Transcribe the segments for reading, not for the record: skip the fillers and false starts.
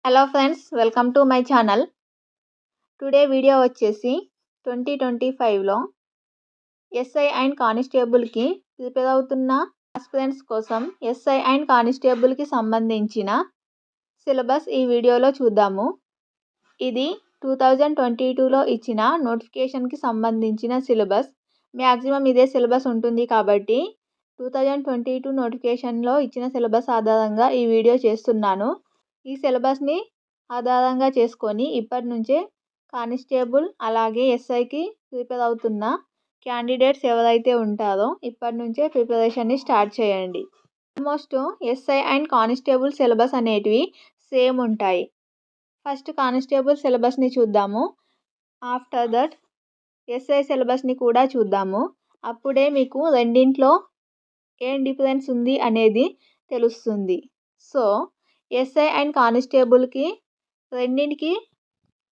Hello friends, welcome to my channel. Today video వచ్చేసి 2025లో SI and కానిస్టేబుల్కి prepare అవుతున్న aspirants కోసం SI and కానిస్టేబుల్కి సంబంధించిన syllabus ఈ వీడియోలో చూద్దాము. ఇది 2022లో ఇచ్చిన నోటిఫికేషన్కి సంబంధించిన సిలబస్. మ్యాక్సిమం ఇదే సిలబస్ ఉంటుంది కాబట్టి 2022 నోటిఫికేషన్లో ఇచ్చిన సిలబస్ ఆధారంగా ఈ వీడియో చేస్తున్నాను. ఈ సిలబస్ని ఆధారంగా చేసుకొని ఇప్పటి నుంచే కానిస్టేబుల్ అలాగే ఎస్ఐకి ప్రిపేర్ అవుతున్న క్యాండిడేట్స్ ఎవరైతే ఉంటారో ఇప్పటి నుంచే ప్రిపరేషన్ని స్టార్ట్ చేయండి. Almost SI and constable syllabus అనేటివి సేమ్ ఉంటాయి. ఫస్ట్ కానిస్టేబుల్ సిలబస్ని చూద్దాము. ఆఫ్టర్ దట్ ఎస్ఐ సిలబస్ని కూడా చూద్దాము. అప్పుడే మీకు రెండింట్లో ఏం డిఫరెన్స్ ఉంది అనేది తెలుస్తుంది. సో ఎస్ఐ అండ్ కానిస్టేబుల్కి రెండింటికి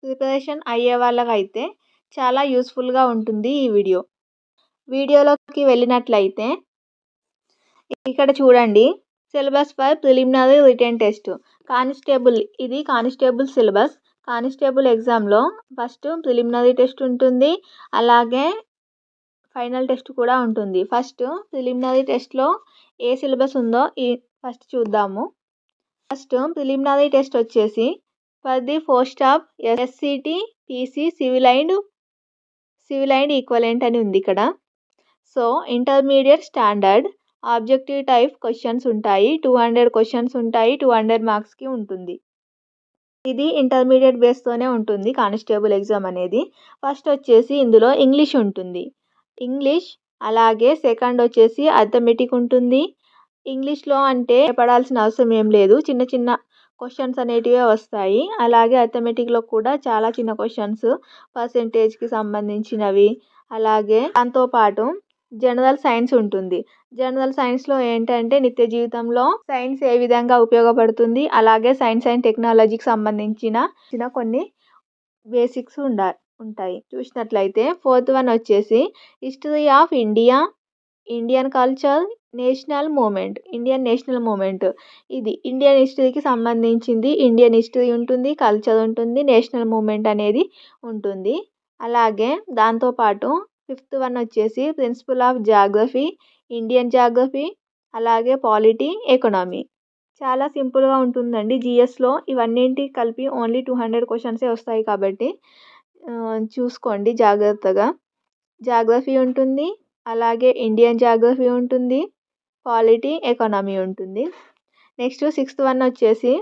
ప్రిపరేషన్ అయ్యే వాళ్ళకైతే చాలా యూస్ఫుల్గా ఉంటుంది ఈ వీడియో. వీడియోలోకి వెళ్ళినట్లయితే ఇక్కడ చూడండి, syllabus for preliminary written test. Constable, ఇది కానిస్టేబుల్ సిలబస్. కానిస్టేబుల్ ఎగ్జామ్లో ఫస్ట్ ప్రిలిమినరీ టెస్ట్ ఉంటుంది, అలాగే ఫైనల్ టెస్ట్ కూడా ఉంటుంది. ఫస్ట్ ప్రిలిమినరీ టెస్ట్లో ఏ సిలబస్ ఉందో ఫస్ట్ చూద్దాము. ఫస్ట్ ప్రిలిమినరీ టెస్ట్ వచ్చేసి for the post of SCT PC civil and equivalent అని ఉంది ఇక్కడ. So intermediate standard objective type questions ఉంటాయి. 200 క్వశ్చన్స్ ఉంటాయి. 200 మార్క్స్కి ఉంటుంది. ఇది ఇంటర్మీడియట్ బేస్తోనే ఉంటుంది కానిస్టేబుల్ ఎగ్జామ్ అనేది. ఫస్ట్ వచ్చేసి ఇందులో ఇంగ్లీష్ ఉంటుంది. ఇంగ్లీష్ అలాగే సెకండ్ వచ్చేసి అర్థమెటిక్ ఉంటుంది. ఇంగ్లీష్లో అంటే పడాల్సిన అవసరం ఏం లేదు, చిన్న చిన్న క్వశ్చన్స్ అనేటివే వస్తాయి. అలాగే అర్థమెటిక్లో కూడా చాలా చిన్న క్వశ్చన్స్, పర్సెంటేజ్కి సంబంధించినవి. అలాగే దాంతోపాటు జనరల్ సైన్స్ ఉంటుంది. జనరల్ సైన్స్లో ఏంటంటే నిత్య జీవితంలో సైన్స్ ఏ విధంగా ఉపయోగపడుతుంది, అలాగే సైన్స్ అండ్ టెక్నాలజీకి సంబంధించిన కొన్ని బేసిక్స్ ఉంటాయి. చూసినట్లయితే ఫోర్త్ వన్ వచ్చేసి history of Indian culture, Indian national movement. ఇది ఇండియన్ హిస్టరీకి సంబంధించింది. ఇండియన్ హిస్టరీ ఉంటుంది, కల్చర్ ఉంటుంది, నేషనల్ మూమెంట్ అనేది ఉంటుంది. అలాగే దాంతోపాటు ఫిఫ్త్ వన్ వచ్చేసి principal of geography, Indian geography, అలాగే పాలిటీ, ఎకనామీ. చాలా సింపుల్గా ఉంటుందండి. జిఎస్లో ఇవన్నింటి కలిపి ఓన్లీ 200 క్వశ్చన్సే వస్తాయి కాబట్టి చూసుకోండి జాగ్రత్తగా. జాగ్రఫీ ఉంటుంది, అలాగే ఇండియన్ జాగ్రఫీ ఉంటుంది, పాలిటీ, ఎకనామీ ఉంటుంది. నెక్స్ట్ సిక్స్త్ వన్ వచ్చేసి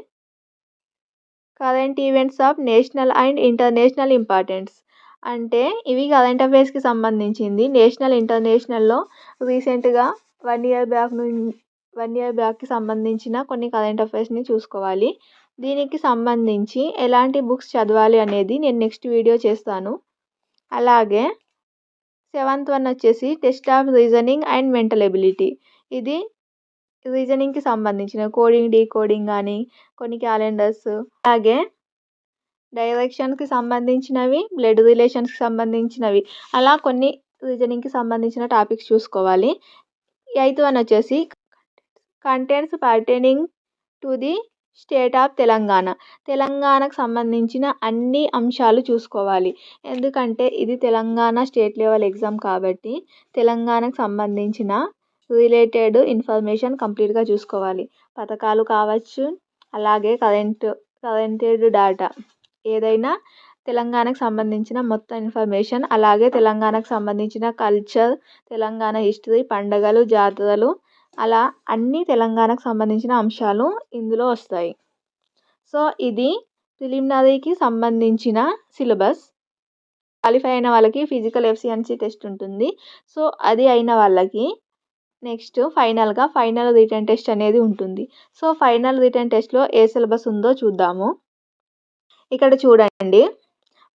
current events of national and international importance. అంటే ఇవి కరెంట్ అఫైర్స్కి సంబంధించింది. నేషనల్, ఇంటర్నేషనల్లో రీసెంట్గా 1 ఇయర్ బ్యాక్కి సంబంధించిన కొన్ని కరెంట్ అఫైర్స్ని చూసుకోవాలి. దీనికి సంబంధించి ఎలాంటి బుక్స్ చదవాలి అనేది నేను నెక్స్ట్ వీడియో చేస్తాను. అలాగే సెవెంత్ వన్ వచ్చేసి test of reasoning and mental ability. ఇది రీజనింగ్కి సంబంధించిన కోడింగ్, డీకోడింగ్ కానీ కొన్ని క్యాలెండర్స్, అలాగే డైరెక్షన్స్కి సంబంధించినవి, బ్లడ్ రిలేషన్స్కి సంబంధించినవి, అలా కొన్ని రీజనింగ్కి సంబంధించిన టాపిక్స్ చూసుకోవాలి. ఎయిత్ వన్ వచ్చేసి contents pertaining to the state of తెలంగాణకు సంబంధించిన అన్ని అంశాలు చూసుకోవాలి. ఎందుకంటే ఇది తెలంగాణ స్టేట్ లెవెల్ ఎగ్జామ్ కాబట్టి తెలంగాణకు సంబంధించిన రిలేటెడ్ ఇన్ఫర్మేషన్ కంప్లీట్గా చూసుకోవాలి. పథకాలు కావచ్చు, అలాగే కరెంటెడ్ డేటా, ఏదైనా తెలంగాణకు సంబంధించిన మొత్తం ఇన్ఫర్మేషన్, అలాగే తెలంగాణకు సంబంధించిన కల్చర్, తెలంగాణ హిస్టరీ, పండగలు, జాతరలు, అలా అన్ని తెలంగాణకు సంబంధించిన అంశాలు ఇందులో వస్తాయి. సో ఇది ప్రిలిమినరీకి సంబంధించిన సిలబస్. క్వాలిఫై అయిన వాళ్ళకి ఫిజికల్ ఎఫిషియన్సీ టెస్ట్ ఉంటుంది. సో అది అయిన వాళ్ళకి నెక్స్ట్ ఫైనల్ రిటన్ టెస్ట్ అనేది ఉంటుంది. సో ఫైనల్ రిటన్ టెస్ట్లో ఏ సిలబస్ ఉందో చూద్దాము. ఇక్కడ చూడండి,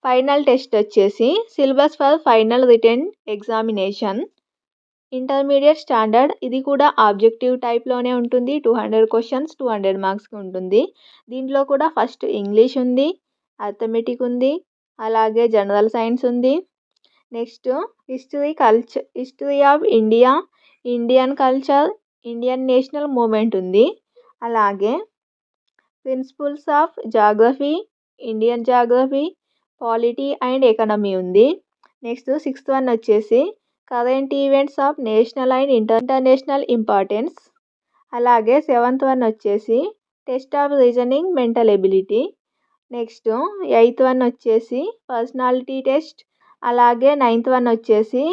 ఫైనల్ టెస్ట్ వచ్చేసి syllabus for final written examination intermediate standard. ఇది కూడా ఆబ్జెక్టివ్ టైప్లోనే ఉంటుంది. 200 క్వశ్చన్స్, 200 మార్క్స్కి ఉంటుంది. దీంట్లో కూడా ఫస్ట్ ఇంగ్లీష్ ఉంది, అర్థమెటిక్ ఉంది, అలాగే జనరల్ సైన్స్ ఉంది. Next history of India, Indian culture, Indian national movement ఉంది. అలాగే principles of geography, Indian geography, polity and economy ఉంది. నెక్స్ట్ 6th వన్ వచ్చేసి current events of national and international importance. అలాగే 7th one వచ్చేసి test of reasoning mental ability. Next 8th one వచ్చేసి personality test. అలాగే 9th one వచ్చేసి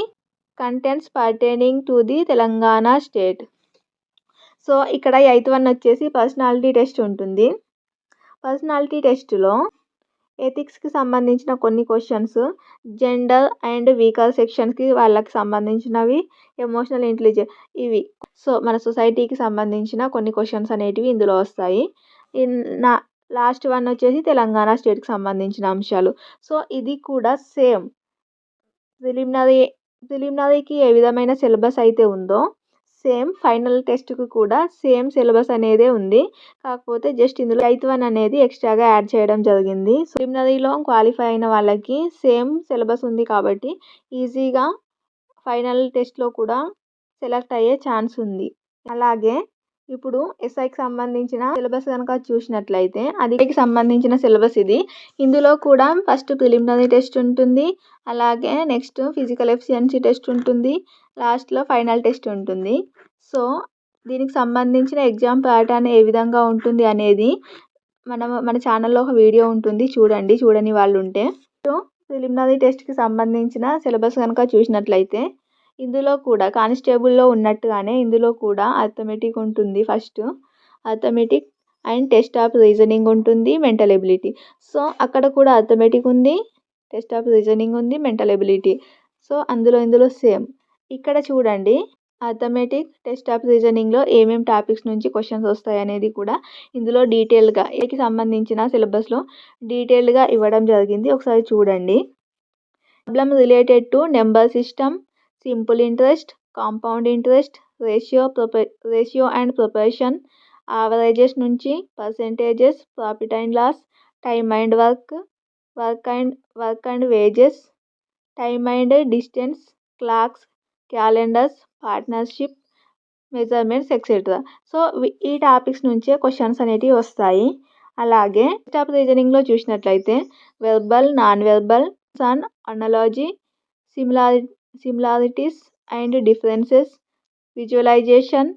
contents pertaining to the Telangana state. So ఇక్కడ 8th one వచ్చేసి personality test ఉంటుంది. Personality టెస్ట్లో ఎథిక్స్కి సంబంధించిన కొన్ని క్వశ్చన్స్, జెండర్ అండ్ వీకర్ సెక్షన్స్కి వాళ్ళకి సంబంధించినవి, ఎమోషనల్ ఇంటెలిజెన్స్ ఇవి. సో మన సొసైటీకి సంబంధించిన కొన్ని క్వశ్చన్స్ అనేటివి ఇందులో వస్తాయి. నా లాస్ట్ వన్ వచ్చేసి తెలంగాణ స్టేట్కి సంబంధించిన అంశాలు. సో ఇది కూడా సేమ్ ప్రిలిమినరీకి ఏ విధమైన సిలబస్ అయితే ఉందో సేమ్ ఫైనల్ టెస్ట్కి కూడా సేమ్ సిలబస్ అనేదే ఉంది. కాకపోతే జస్ట్ ఇందులో 8th వన్ అనేది ఎక్స్ట్రాగా యాడ్ చేయడం జరిగింది. సో ప్రిలిమినరీలో క్వాలిఫై అయిన వాళ్ళకి సేమ్ సిలబస్ ఉంది కాబట్టి ఈజీగా ఫైనల్ టెస్ట్లో కూడా సెలెక్ట్ అయ్యే ఛాన్స్ ఉంది. అలాగే ఇప్పుడు ఎస్ఐకి సంబంధించిన సిలబస్ కనుక చూసినట్లయితే అదికి సంబంధించిన సిలబస్ ఇది. ఇందులో కూడా ఫస్ట్ ప్రిలిమినరీ టెస్ట్ ఉంటుంది. అలాగే నెక్స్ట్ ఫిజికల్ ఎఫిషియన్సీ టెస్ట్ ఉంటుంది. లాస్ట్లో ఫైనల్ టెస్ట్ ఉంటుంది. సో దీనికి సంబంధించిన ఎగ్జామ్ ప్యాటర్న్ ఏ విధంగా ఉంటుంది అనేది మన ఛానల్లో ఒక వీడియో ఉంటుంది, చూడని వాళ్ళు ఉంటే. సో ప్రిలిమినరీ టెస్ట్కి సంబంధించిన సిలబస్ కనుక చూసినట్లయితే ఇందులో కూడా కానిస్టేబుల్లో ఉన్నట్టుగానే ఇందులో కూడా అర్థమెటిక్ ఉంటుంది. First arithmetic and test of reasoning ఉంటుంది, మెంటల్ ఎబిలిటీ. సో అక్కడ కూడా అర్థమెటిక్ ఉంది, టెస్ట్ ఆఫ్ రీజనింగ్ ఉంది, మెంటల్ ఎబిలిటీ. సో ఇందులో సేమ్. ఇక్కడ చూడండి అర్థమెటిక్, టెస్ట్ ఆఫ్ రీజనింగ్లో ఏమేమి టాపిక్స్ నుంచి క్వశ్చన్స్ వస్తాయి అనేది కూడా ఇందులో డీటెయిల్గా ఏకి సంబంధించిన సిలబస్లో డీటెయిల్గా ఇవ్వడం జరిగింది. ఒకసారి చూడండి. Problem related to number system, simple interest, compound interest, ratio and proportion, averages నుంచి percentages, profit and loss, time and work and wages, time and distance, clocks, calendars, partnership, measurements etcetera. So ఈ topics నుంచే questions అనేటివి వస్తాయి. అలాగే test of రీజనింగ్లో చూసినట్లయితే verbal, non verbal, and analogy, similarities and differences, visualisation,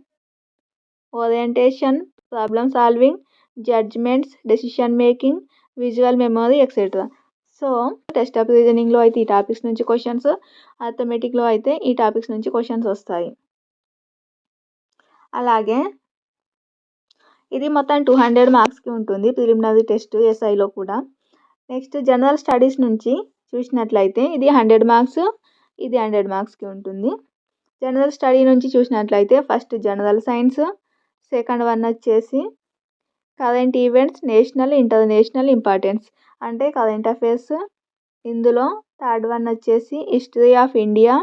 orientation, problem solving, judgements, decision making, visual memory etcetera. So test of రీజనింగ్లో అయితే ఈ టాపిక్స్ నుంచి క్వశ్చన్స్, అర్థమెటిక్లో అయితే ఈ టాపిక్స్ నుంచి క్వశ్చన్స్ వస్తాయి. అలాగే ఇది మొత్తం 200 మార్క్స్కి ఉంటుంది ప్రిలిమినరీ టెస్ట్ ఎస్ఐలో కూడా. నెక్స్ట్ జనరల్ స్టడీస్ నుంచి చూసినట్లయితే ఇది 100 మార్క్స్, ఇది 100 మార్క్స్కి ఉంటుంది. జనరల్ స్టడీ నుంచి చూసినట్లయితే first general science, second one వచ్చేసి current events, national international importance అంటే కరెంట్ అఫైర్స్. ఇందులో థర్డ్ వన్ వచ్చేసి history of India,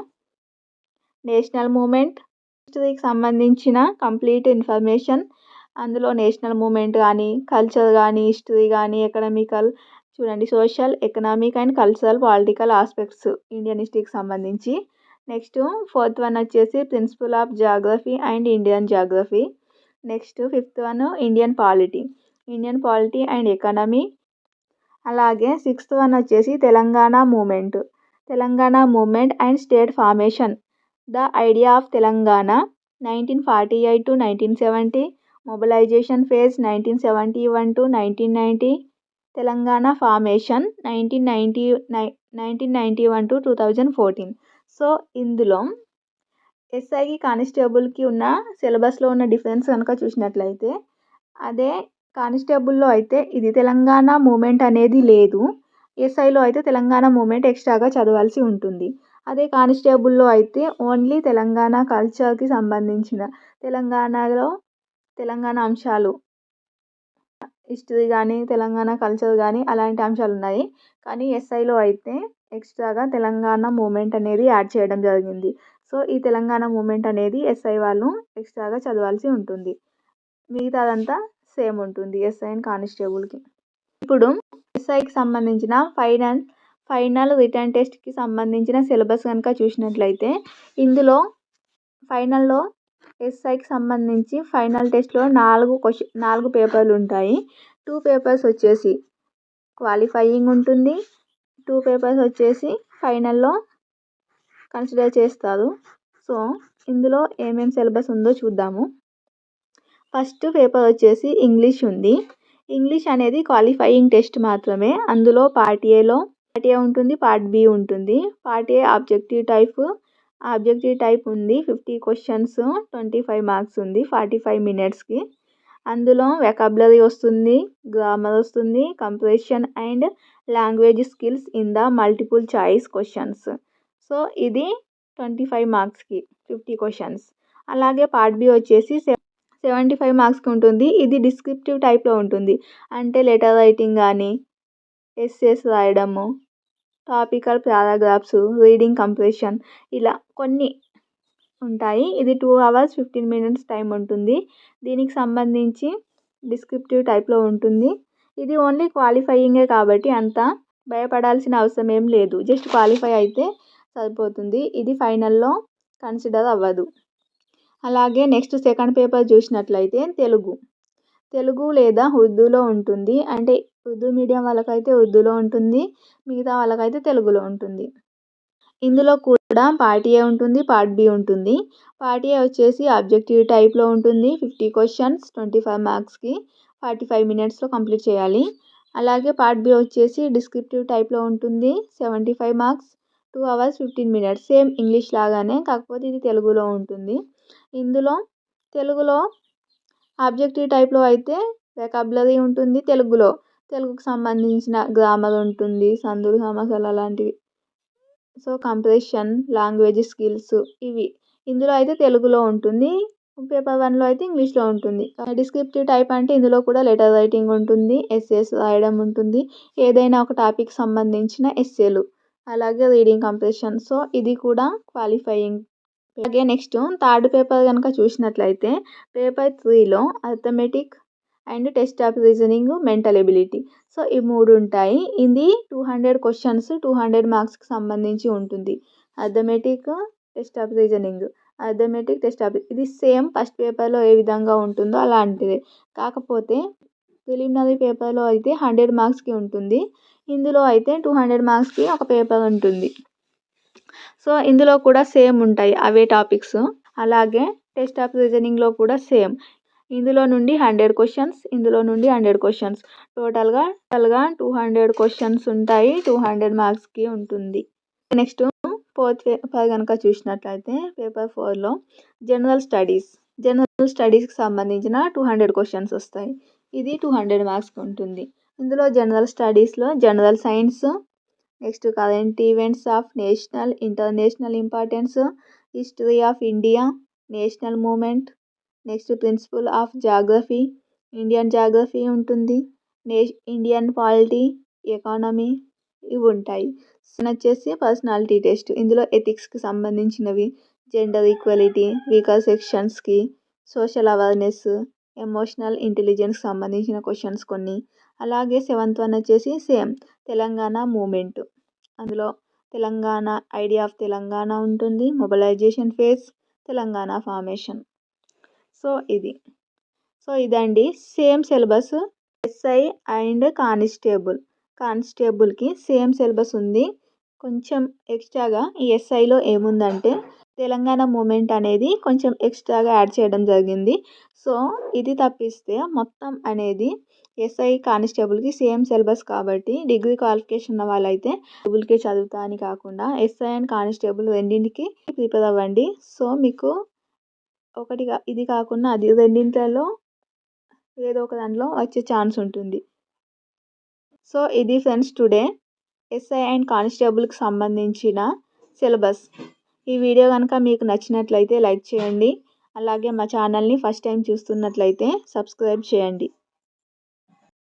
national movement, హిస్టరీకి సంబంధించిన కంప్లీట్ ఇన్ఫర్మేషన్. అందులో నేషనల్ మూమెంట్ కానీ, కల్చర్ కానీ, హిస్టరీ కానీ, ఎకనామికల్ చూడండి, social, economic and cultural, political aspects Indian హిస్టరీకి సంబంధించి. నెక్స్ట్ ఫోర్త్ వన్ వచ్చేసి principal of geography and Indian geography. Next fifth one Indian polity and economy. అలాగే 6th వన్ వచ్చేసి Telangana movement and state formation, the idea of Telangana 1948 to 1970, mobilisation phase 1971 to 1990, Telangana formation 1991 to 2014. So ఇందులో ఎస్ఐకి కానిస్టేబుల్కి ఉన్న సిలబస్లో ఉన్న difference కనుక చూసినట్లయితే అదే కానిస్టేబుల్లో అయితే ఇది తెలంగాణ మూమెంట్ అనేది లేదు. ఎస్ఐలో అయితే తెలంగాణ మూమెంట్ ఎక్స్ట్రాగా చదవాల్సి ఉంటుంది. అదే కానిస్టేబుల్లో అయితే ఓన్లీ తెలంగాణ కల్చర్కి సంబంధించిన తెలంగాణ అంశాలు, హిస్టరీ కానీ, తెలంగాణ కల్చర్ కానీ అలాంటి అంశాలు ఉన్నాయి. కానీ ఎస్ఐలో అయితే ఎక్స్ట్రాగా తెలంగాణ మూమెంట్ అనేది యాడ్ చేయడం జరిగింది. సో ఈ తెలంగాణ మూమెంట్ అనేది ఎస్ఐ వాళ్ళు ఎక్స్ట్రాగా చదవాల్సి ఉంటుంది. మిగతాదంతా సేమ్ ఉంటుంది ఎస్ఐ అండ్ కానిస్టేబుల్కి. ఇప్పుడు ఎస్ఐకి సంబంధించిన ఫైనల్ రిటర్న్ టెస్ట్కి సంబంధించిన సిలబస్ కనుక చూసినట్లయితే ఇందులో ఫైనల్లో ఎస్ఐకి సంబంధించి ఫైనల్ టెస్ట్లో 4 పేపర్లు ఉంటాయి. 2 పేపర్స్ వచ్చేసి క్వాలిఫైయింగ్ ఉంటుంది. 2 పేపర్స్ వచ్చేసి ఫైనల్లో కన్సిడర్ చేస్తారు. సో ఇందులో ఏమేమి సిలబస్ ఉందో చూద్దాము. ఫస్ట్ పేపర్ వచ్చేసి ఇంగ్లీష్ ఉంది. ఇంగ్లీష్ అనేది క్వాలిఫైయింగ్ టెస్ట్ మాత్రమే. అందులో పార్ట్ ఏలో పార్ట్ ఏ ఉంటుంది, పార్ట్ బి ఉంటుంది. పార్ట్ ఏ ఆబ్జెక్టివ్ టైప్ ఉంది. 50 క్వశ్చన్స్, 25 మార్క్స్ ఉంది 45 మినిట్స్కి. అందులో వెకాబులరీ వస్తుంది, గ్రామర్ వస్తుంది, compression and language skills in the multiple choice questions. So ఇది 25 మార్క్స్కి 50 క్వశ్చన్స్. అలాగే పార్ట్ బి వచ్చేసి 75 మార్క్స్కి ఉంటుంది. ఇది డిస్క్రిప్టివ్ టైప్లో ఉంటుంది. అంటే లెటర్ రైటింగ్ కానీ, ఎస్సేస్ రాయడము, టాపికల్ పారాగ్రాఫ్స్, రీడింగ్ కంప్రెషన్, ఇలా కొన్ని ఉంటాయి. ఇది 2 hours 15 minutes టైం ఉంటుంది. దీనికి సంబంధించి డిస్క్రిప్టివ్ టైప్లో ఉంటుంది. ఇది ఓన్లీ క్వాలిఫైయింగే కాబట్టి అంత భయపడాల్సిన అవసరం ఏం లేదు. జస్ట్ క్వాలిఫై అయితే సరిపోతుంది. ఇది ఫైనల్లో కన్సిడర్ అవ్వదు. అలాగే నెక్స్ట్ సెకండ్ పేపర్ చూసినట్లయితే తెలుగు లేదా ఉర్దూలో ఉంటుంది. అంటే ఉర్దూ మీడియం వాళ్ళకైతే ఉర్దూలో ఉంటుంది, మిగతా వాళ్ళకైతే తెలుగులో ఉంటుంది. ఇందులో కూడా పార్ట్ ఏ ఉంటుంది, పార్ట్ బి ఉంటుంది. పార్ట్ ఏ వచ్చేసి ఆబ్జెక్టివ్ టైప్లో ఉంటుంది. 50 క్వశ్చన్స్ 25 మార్క్స్కి 45 మినిట్స్లో కంప్లీట్ చేయాలి. అలాగే పార్ట్ బి వచ్చేసి డిస్క్రిప్టివ్ టైప్లో ఉంటుంది. 75 marks 2 hours 15 minutes. Same English లాగానే, కాకపోతే ఇది తెలుగులో ఉంటుంది. ఇందులో తెలుగులో ఆబ్జెక్టివ్ టైప్లో అయితే వెకాబులరీ ఉంటుంది. తెలుగుకు సంబంధించిన గ్రామర్ ఉంటుంది, సందులు సమాసాలు అలాంటివి. సో కంప్రెషన్, లాంగ్వేజ్ స్కిల్స్ ఇవి ఇందులో అయితే తెలుగులో ఉంటుంది. పేపర్ 1లో అయితే ఇంగ్లీష్లో ఉంటుంది. డిస్క్రిప్టివ్ టైప్ అంటే ఇందులో కూడా లెటర్ రైటింగ్ ఉంటుంది, ఎస్సేస్ రాయడం ఉంటుంది, ఏదైనా ఒక టాపిక్ సంబంధించిన ఎస్సేలు, అలాగే రీడింగ్ కంప్రెషన్. సో ఇది కూడా క్వాలిఫైయింగ్. అలాగే నెక్స్ట్ థర్డ్ పేపర్ కనుక చూసినట్లయితే పేపర్ 3లో arithmetic and test of reasoning, mental ability. So ఈ 3 ఉంటాయి. ఇది 200 క్వశ్చన్స్ 200 మార్క్స్కి సంబంధించి ఉంటుంది. అర్థమెటిక్, టెస్ట్ ఆఫ్ రీజనింగ్, ఇది సేమ్ ఫస్ట్ పేపర్లో ఏ విధంగా ఉంటుందో అలాంటిదే. కాకపోతే ప్రిలిమినరీ పేపర్లో అయితే 100 మార్క్స్కి ఉంటుంది. ఇందులో అయితే 200 మార్క్స్కి ఒక పేపర్ ఉంటుంది. సో ఇందులో కూడా సేమ్ ఉంటాయి అవే టాపిక్స్. అలాగే టెస్ట్ ఆఫ్ రీజనింగ్లో కూడా సేమ్. ఇందులో నుండి 100 క్వశ్చన్స్, ఇందులో నుండి 100 క్వశ్చన్స్, టోటల్గా 200 క్వశ్చన్స్ ఉంటాయి. 200 మార్క్స్కి ఉంటుంది. నెక్స్ట్ ఫోర్త్ పేపర్ కనుక చూసినట్లయితే పేపర్ 4లో జనరల్ స్టడీస్కి సంబంధించిన 200 క్వశ్చన్స్ వస్తాయి. ఇది 200 మార్క్స్కి ఉంటుంది. ఇందులో జనరల్ స్టడీస్లో general science, next current events of national international importance, history of India, national movement, next principle of geography, Indian geography ఉంటుంది, ఇండియన్ పాలిటీ, ఎకానమీ ఇవి ఉంటాయి. వచ్చేసి పర్సనాలిటీ టెస్ట్. ఇందులో ఎథిక్స్కి సంబంధించినవి, జెండర్ ఈక్వాలిటీ, వీకర్ సెక్షన్స్కి, సోషల్ అవేర్నెస్, ఎమోషనల్ ఇంటెలిజెన్స్కి సంబంధించిన క్వశ్చన్స్ కొన్ని. అలాగే 7th వన్ వచ్చేసి సేమ్ తెలంగాణ మూమెంట్. అందులో తెలంగాణ, ఐడియా ఆఫ్ తెలంగాణ ఉంటుంది, mobilisation phase, Telangana formation. So ఇదండి సేమ్ సిలబస్. ఎస్ఐ అండ్ కానిస్టేబుల్కి సేమ్ సిలబస్ ఉంది. కొంచెం ఎక్స్ట్రాగా ఈ ఎస్ఐలో ఏముందంటే తెలంగాణ మూమెంట్ అనేది కొంచెం ఎక్స్ట్రాగా యాడ్ చేయడం జరిగింది. సో ఇది తప్పిస్తే మొత్తం అనేది ఎస్ఐ కానిస్టేబుల్కి సేమ్ సిలబస్ కాబట్టి డిగ్రీ క్వాలిఫికేషన్ ఉన్న వాళ్ళైతే కానిస్టేబుల్కి చదువుతా అని కాకుండా ఎస్ఐ అండ్ కానిస్టేబుల్ రెండింటికి ప్రిపేర్ అవ్వండి. సో మీకు ఒకటిగా ఇది కాకుండా అది రెండింటిలో ఏదో ఒక దాంట్లో వచ్చే ఛాన్స్ ఉంటుంది. సో ఇది ఫ్రెండ్స్ టుడే ఎస్ఐ అండ్ కానిస్టేబుల్కి సంబంధించిన సిలబస్. ఈ వీడియో కనుక మీకు నచ్చినట్లయితే లైక్ చేయండి. అలాగే మా ఛానల్ని ఫస్ట్ టైం చూస్తున్నట్లయితే సబ్స్క్రైబ్ చేయండి.